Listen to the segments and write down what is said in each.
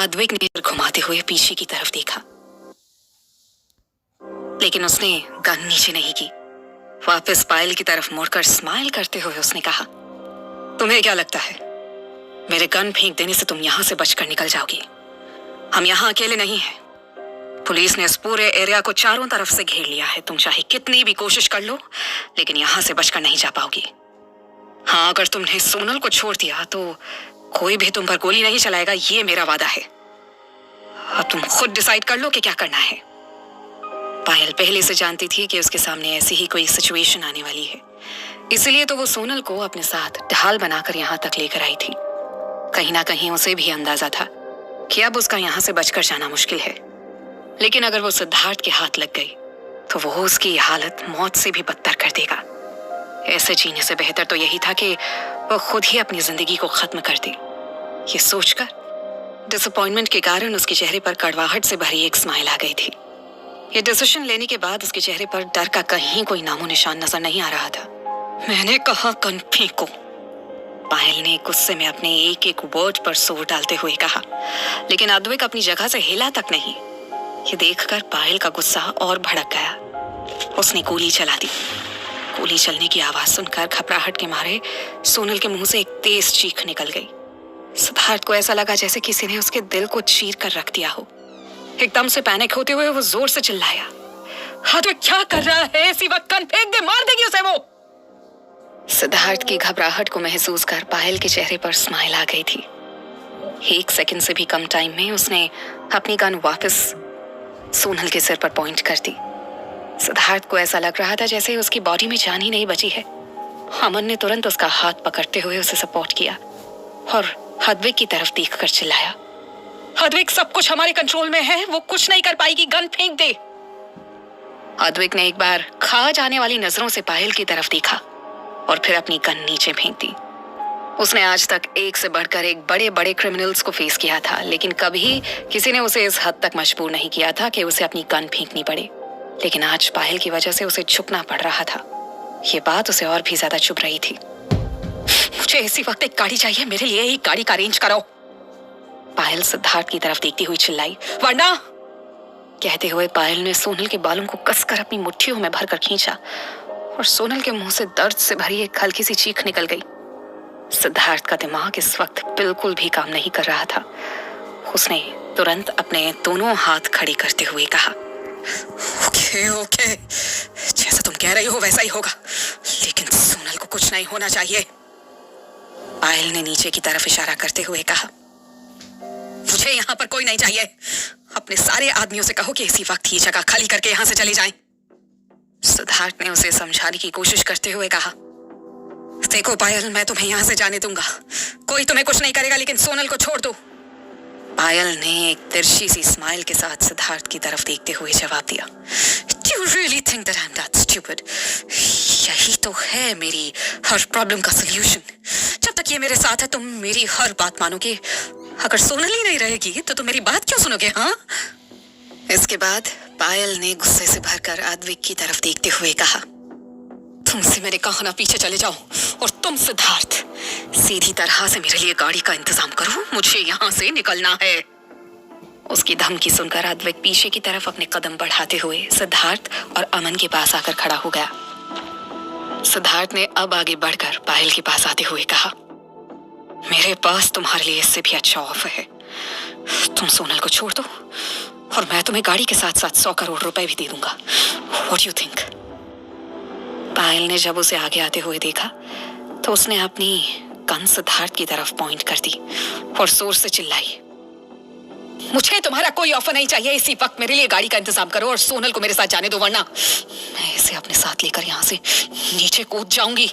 आद्विक ने घुमाते हुए पीछे की तरफ देखा, लेकिन उसने गन नीचे नहीं की। वापस पायल की तरफ मुड़कर स्माइल करते हुए उसने कहा, तुम्हें क्या लगता है मेरे गन फेंक देने से तुम यहां से बचकर निकल जाओगी? हम यहां अकेले नहीं हैं। पुलिस ने इस पूरे एरिया को चारों तरफ से घेर लिया है। तुम चाहे कितनी भी कोशिश कर लो, लेकिन यहां से बचकर नहीं जा पाओगी। हाँ, अगर तुमने सोनल को छोड़ दिया तो कोई भी तुम पर गोली नहीं चलाएगा, ये मेरा वादा है। अब तुम खुद डिसाइड कर लो कि क्या करना है। पायल पहले से जानती थी कि उसके सामने ऐसी ही कोई सिचुएशन आने वाली है, इसलिए तो वो सोनल को अपने साथ ढाल बनाकर यहाँ तक लेकर आई थी। कहीं ना कहीं उसे भी अंदाजा था कि अब उसका यहाँ से बचकर जाना मुश्किल है, लेकिन अगर वो सिद्धार्थ के हाथ लग गई तो वो उसकी हालत मौत से भी बदतर कर देगा। ऐसे जीने से बेहतर तो यही था कि वो खुद ही अपनी जिंदगी को खत्म कर दे। ये सोचकर डिसअपॉइंटमेंट के कारण उसके चेहरे पर कड़वाहट से भरी एक स्माइल आ गई थी। ये डिसीजन लेने के बाद उसके चेहरे पर डर का कहीं कोई नामो निशान नजर नहीं आ रहा था। मैंने कहा गन फेंको, पायल ने गुस्से में अपने एक एक वर्ड पर जोर डालते हुए कहा, लेकिन आद्विक अपनी जगह से हिला तक नहीं। ये देखकर पायल का गुस्सा और भड़क गया। उसने गोली चला दी। गोली चलने की आवाज सुनकर घबराहट के मारे सोनल के मुंह से एक तेज चीख निकल गई। सिद्धार्थ को ऐसा लगा जैसे किसी ने उसके दिल को चीर कर रख दिया हो। एकदम से पैनिक होते हुए वो जोर से चिल्लाया, आद्विक क्या कर रहा है? इसी वक्त गन फेंक दे, मार देगी उसे वो। सिद्धार्थ की घबराहट को महसूस कर पायल के चेहरे पर स्माइल आ गई थी। 1 सेकंड से भी कम टाइम में उसने अपनी गन वापस सोनल के सिर पर पॉइंट कर दी। सिद्धार्थ को ऐसा लग रहा था जैसे उसकी बॉडी में जान ही नहीं बची है। अमन ने तुरंत उसका हाथ पकड़ते हुए उसे सपोर्ट किया और आद्विक की तरफ देखकर चिल्लाया, आद्विक सब कुछ हमारे कंट्रोल में है, वो कुछ नहीं कर पाएगी, गन फेंक दे। आद्विक ने एक बार खा जाने वाली नजरों से पायल की तरफ देखा और फिर अपनी गन नीचे फेंक दी। उसने आज तक एक से बढ़कर एक बड़े बड़े क्रिमिनल्स को फेस किया था, लेकिन कभी किसी ने उसे इस हद तक मजबूर नहीं किया था कि उसे अपनी गन फेंकनी पड़े। लेकिन आज पायल की वजह से उसे झुकना पड़ रहा था। ये बात उसे और भी ज्यादा चुभ रही थी। मुझे इसी वक्त एक गाड़ी चाहिए, मेरे लिए एक गाड़ी का अरेंज करो। पायल सिद्धार्थ की तरफ देखती हुई चिल्लाई, वरना। कहते हुए पायल ने सोनल के बालों को कसकर अपनी मुट्ठियों में भरकर खींचा और सोनल के मुंह से दर्द से भरी एक हल्की सी चीख निकल गई। सिद्धार्थ का दिमाग इस वक्त बिल्कुल भी काम नहीं कर रहा था। उसने तुरंत अपने दोनों हाथ खड़े करते हुए कहा, ओके ओके, जैसा तुम कह रही हो वैसा ही होगा, लेकिन सोनल को कुछ नहीं होना चाहिए। पायल ने नीचे की तरफ इशारा करते हुए कहा, मुझे यहाँ पर कोई नहीं चाहिए। अपने सारे आदमियों से कहो कि इसी वक्त ये जगह खाली करके यहाँ से चले जाएं। सिद्धार्थ ने उसे समझाने की कोशिश करते हुए कहा, देखो पायल, मैं तुम्हें यहाँ से जाने दूंगा, कोई तुम्हें कुछ नहीं करेगा, लेकिन सोनल को छोड़ दो। पायल ने एक तिरछी सी स्माइल के साथ सिद्धार्थ की तरफ देखते हुए जवाब दिया, Do you really think that I'm that stupid? यही तो है मेरी हर प्रॉब्लम का सलूशन। जब तक ये मेरे साथ है तुम मेरी हर बात मानोगे, अगर सोनल ही नहीं रहेगी तो तुम मेरी बात क्यों सुनोगे? हाँ। इसके बाद पायल ने गुस्से से भरकर आद्विक की तरफ देखते हुए कहा, तुमसे मैंने कहा ना पीछे चले जाओ, और तुम सिद्धार्थ सीधी तरह से मेरे लिए गाड़ी का इंतजाम करो, मुझे यहाँ से निकलना है। उसकी धमकी सुनकर आद्विक पीछे की तरफ अपने कदम बढ़ाते हुए सिद्धार्थ और अमन के पास आकर खड़ा हो गया। सिद्धार्थ ने अब आगे बढ़कर पायल के पास आते हुए कहा, मेरे पास तुम्हारे लिए इससे भी अच्छा ऑफर है। तुम सोनल को छोड़ दो और मैं तुम्हें गाड़ी के साथ साथ 100 करोड़ रुपए भी दे दूंगा। What do you think? पायल ने जब उसे आगे आते हुए देखा तो उसने अपनी गन सिद्धार्थ की तरफ पॉइंट कर दी और जोर से चिल्लाई, मुझे तुम्हारा कोई ऑफर नहीं चाहिए, इसी वक्त मेरे लिए गाड़ी का इंतजाम करो और सोनल को मेरे साथ जाने दो, वरना मैं इसे अपने साथ लेकर यहाँ से नीचे कूद जाऊंगी।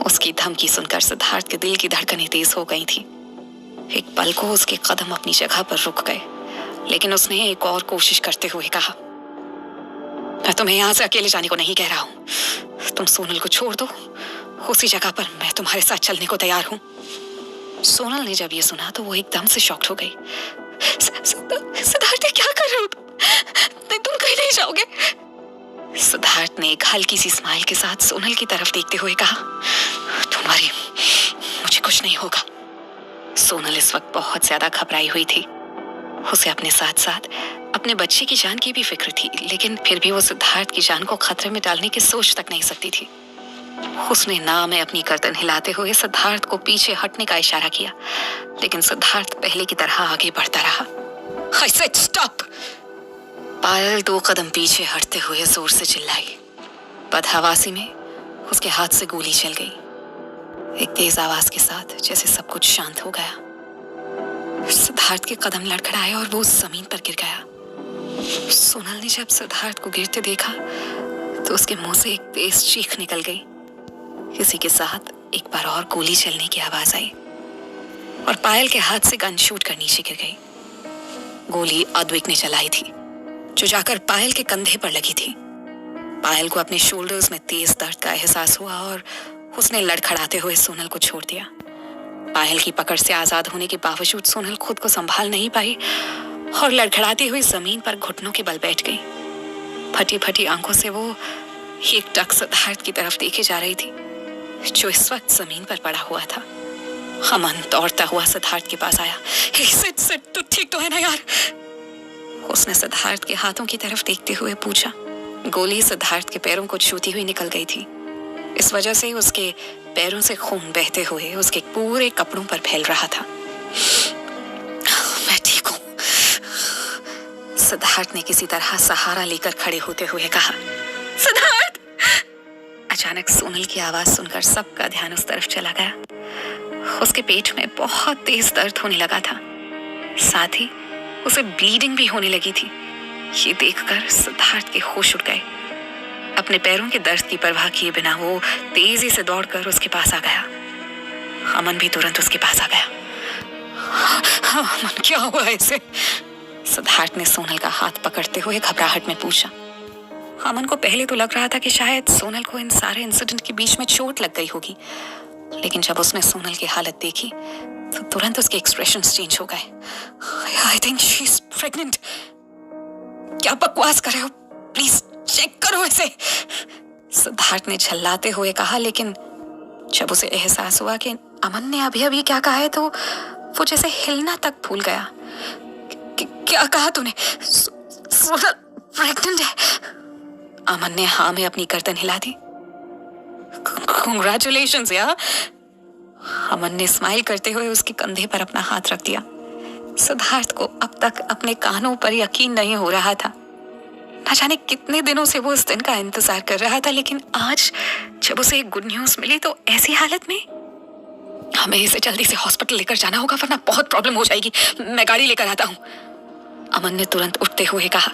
उसकी धमकी सुनकर सिद्धार्थ के दिल की धड़कनें तेज हो गई थी। एक पल को उसके कदम अपनी जगह पर रुक गए, लेकिन उसने एक और कोशिश करते हुए कहा, मैं तुम्हें यहाँ से अकेले जाने को नहीं कह रहा हूँ, तुम सोनल को छोड़ दो, उसी जगह पर मैं तुम्हारे साथ चलने को तैयार हूँ। सोनल ने जब ये सुना तो वो एकदम से शॉक्ड हो गई। सिद्धार्थ क्या कर रहे हो तुम कहीं नहीं जाओगे? सिद्धार्थ ने एक हल्की सी स्माइल के साथ सोनल की तरफ देखते हुए कहा, डोंट वरी, मुझे कुछ नहीं होगा। सोनल इस वक्त बहुत ज्यादा घबराई हुई थी। उसे अपने साथ साथ अपने बच्चे की जान की भी फिक्र थी, लेकिन फिर भी वो सिद्धार्थ की जान को खतरे में डालने की सोच तक नहीं सकती थी। उसने ना में अपनी गर्दन हिलाते हुए सिद्धार्थ को पीछे हटने का इशारा किया, लेकिन सिद्धार्थ पहले की तरह आगे बढ़ता रहा। I said stop! पायल 2 कदम पीछे हटते हुए जोर से चिल्लाई। बदहवासी में उसके हाथ से गोली चल गई। एक तेज आवाज के साथ जैसे सब कुछ शांत हो गया। सिद्धार्थ के कदम लड़खड़ाए और वो जमीन पर गिर गया। सोनल ने जब सिद्धार्थ को गिरते देखा तो उसके मुंह से एक तेज चीख निकल गई। इसी के साथ एक बार और गोली चलने की आवाज आई और पायल के हाथ से गन शूट कर नीचे गिर गई। गोली अद्विक ने चलाई थी, जो जाकर पायल के कंधे पर लगी थी। पायल को अपने शोल्डर्स में तेज दर्द का एहसास हुआ और उसने लड़खड़ाते हुए सोनल को छोड़ दिया। पायल की पकड़ से आजाद होने के बावजूद सोनल खुद को संभाल नहीं पाई और लड़खड़ाती हुई जमीन पर घुटनों के बल बैठ गई। फटी फटी आंखों से वो एक टक सिद्धार्थ की तरफ देखे जा रही थी, जो इस वक्त जमीन पर पड़ा हुआ था। अमन दौड़ता हुआ सिद्धार्थ के पास आया। सिट, तू ठीक तो है ना यार? उसने सिद्धार्थ के हाथों की तरफ देखते हुए पूछा। गोली सिद्धार्थ के पैरों को छूती हुई निकल गई थी। इस वजह से उसके पैरों से खून बहते हुए उसके पूरे कपड़ों पर फैल रहा था। मैं ठीक हूं, सिद्धार्थ ने किसी तरह सहारा लेकर खड़े होते हुए कहा। सिद्धार्थ! अचानक सोनल की आवाज सुनकर सबका ध्यान उस तरफ चला गया। उसके पेट में बहुत तेज दर्द होने लगा था, साथ ही उसे ब्लीडिंग भी होने लगी थी। ये देखकर सिद्धार्थ के होश उड़ गए। अपने पैरों के दर्द की परवाह किए बिना वो तेजी से दौड़कर उसके पास आ गया। अमन भी तुरंत उसके पास आ गया। अमन, क्या हुआ इसे? सिद्धार्थ ने सोनल का हाथ पकड़ते हुए घबराहट में पूछा। अमन को पहले तो लग रहा था कि शायद सोनल को इन सारे इंसिडेंट के बीच में चोट लग गई होगी, लेकिन जब उसने सोनल की हालत देखी तो तुरंत उसके एक्सप्रेशंस चेंज हो गए। I think she is pregnant. क्या बकवास कर रहे हो? प्लीज चेक करो इसे, सिद्धार्थ ने झल्लाते हुए कहा। लेकिन जब उसे एहसास हुआ कि अमन ने अभी अभी क्या कहा है तो वो जैसे हिलना तक भूल गया। क्या कहा तूने? सोनल प्रेग्नेंट है? अमन ने हाँ में अपनी गर्दन हिला दी। Congratulations यार। अमन ने स्माइल करते हुए उसके कंधे पर अपना हाथ रख दिया। सिद्धार्थ को अब तक अपने कानों पर यकीन नहीं हो रहा था। न जाने कितने दिनों से वो इस दिन का इंतजार कर रहा था, लेकिन आज जब उसे एक गुड न्यूज मिली तो ऐसी हालत में हमें इसे जल्दी से हॉस्पिटल लेकर जाना होगा, वरना बहुत प्रॉब्लम हो जाएगी। मैं गाड़ी लेकर आता हूँ, अमन ने तुरंत उठते हुए कहा।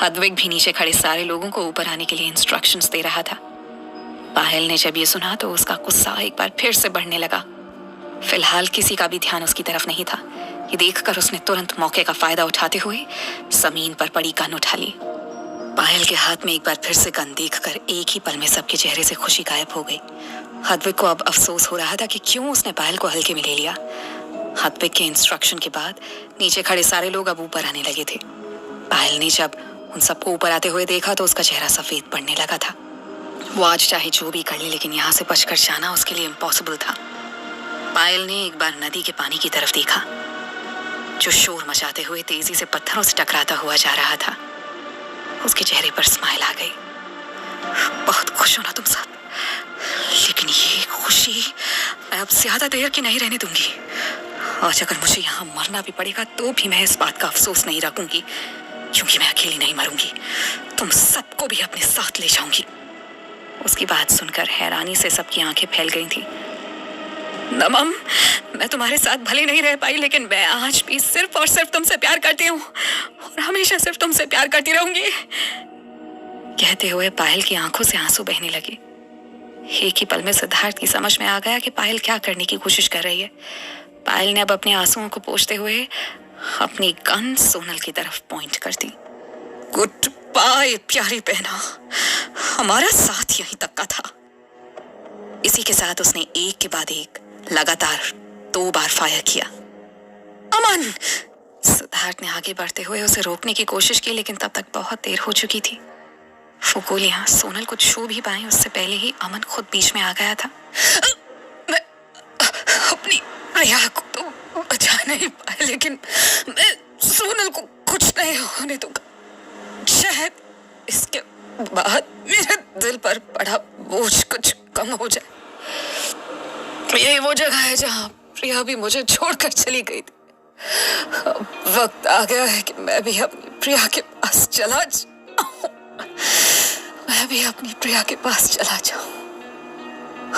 अद्विक भी नीचे खड़े सारे लोगों को ऊपर आने के लिए इंस्ट्रक्शंस दे रहा था। पायल ने जब ये सुना तो उसका गुस्सा एक बार फिर से बढ़ने लगा। फिलहाल किसी का भी ध्यान उसकी तरफ नहीं था। ये देखकर उसने तुरंत मौके का फायदा उठाते हुए जमीन पर पड़ी गन उठा ली। पायल के हाथ में एक बार फिर से गन देखकर एक ही पल में सबके चेहरे से खुशी गायब हो गई। अद्विक को अब अफसोस हो रहा था कि क्यों उसने पायल को हल्के में ले लिया। अद्विक के इंस्ट्रक्शन के बाद नीचे खड़े सारे लोग अब ऊपर आने लगे थे। पायल ने जब उन सबको ऊपर आते हुए देखा तो उसका चेहरा सफेद पड़ने लगा था। वो आज चाहे जो भी कर ले, लेकिन यहाँ से बचकर जाना उसके लिए इम्पॉसिबल था। पायल ने एक बार नदी के पानी की तरफ देखा, जो शोर मचाते हुए तेजी से पत्थरों से टकराता हुआ जा रहा था। उसके चेहरे पर स्माइल आ गई। बहुत खुश हो ना तुम सब, लेकिन ये खुशी मैं अब ज्यादा देर की नहीं रहने दूंगी। आज अगर मुझे यहाँ मरना भी पड़ेगा तो भी मैं इस बात का अफसोस नहीं रखूंगी, क्योंकि मैं अकेली नहीं मरूंगी, तुम सबको भी अपने साथ ले जाऊंगी। उसकी बात सुनकर हैरानी से सबकी आंखें फैल गई थी। नमम, मैं तुम्हारे साथ भले नहीं रह पाई, लेकिन मैं आज भी सिर्फ और सिर्फ तुमसे प्यार करती हूँ और हमेशा सिर्फ तुमसे प्यार करती रहूंगी। कहते हुए पायल की आंखों से आंसू बहने लगे। एक ही पल में सिद्धार्थ की समझ में आ गया कि पायल क्या करने की कोशिश कर रही है। पायल ने अब अपने आंसुओं को पोंछते हुए अपनी गन सोनल की तरफ पॉइंट कर दी। गुड बाय प्यारी बहना, हमारा साथ यहीं तक का था। इसी के साथ उसने एक के बाद एक लगातार 2 बार फायर किया। अमन! सिद्धार्थ ने आगे बढ़ते हुए उसे रोकने की कोशिश की, लेकिन तब तक बहुत देर हो चुकी थी। वो गोलियां सोनल को छू भी पाए उससे पहले ही अमन खुद बीच में आ गया था। मैं अपनी प्रिया को तो नहीं पाए, लेकिन मैं सोनल को कुछ नहीं होने दूंगा। शायद इसके बाद मेरे दिल पर पड़ा बोझ कुछ कम हो जाए। यही वो जगह है जहाँ प्रिया भी मुझे छोड़कर चली गई थी। अब वक्त आ गया है कि मैं भी अपनी प्रिया के पास चला जाऊं। मैं भी अपनी प्रिया के पास चला जाऊं।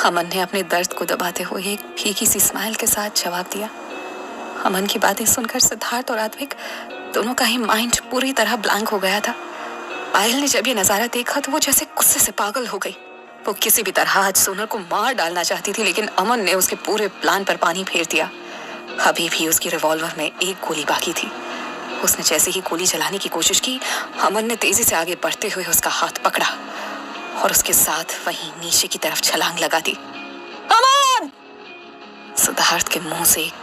अमन ने अपने दर्द को दबाते हुए एक फीकी सी स्माइल के साथ जवाब दिया। अमन की बातें सुनकर सिद्धार्थ और आत्विक दोनों का ही माइंड पूरी तरह ब्लैंक हो गया था। पायल ने जब ये नजारा देखा तो वो जैसे गुस्से से पागल हो गई। वो किसी भी तरह आज सोनल को मार डालना चाहती थी, लेकिन अमन ने उसके पूरे प्लान पर पानी फेर दिया। अभी भी उसकी रिवॉल्वर में एक गोली बाकी थी। उसने जैसे ही गोली चलाने की कोशिश की, अमन ने तेजी से आगे बढ़ते हुए उसका हाथ पकड़ा और उसके साथ वहीं नीचे की तरफ छलांग लगा दी। अमन! सिद्धार्थ के मुंह से एक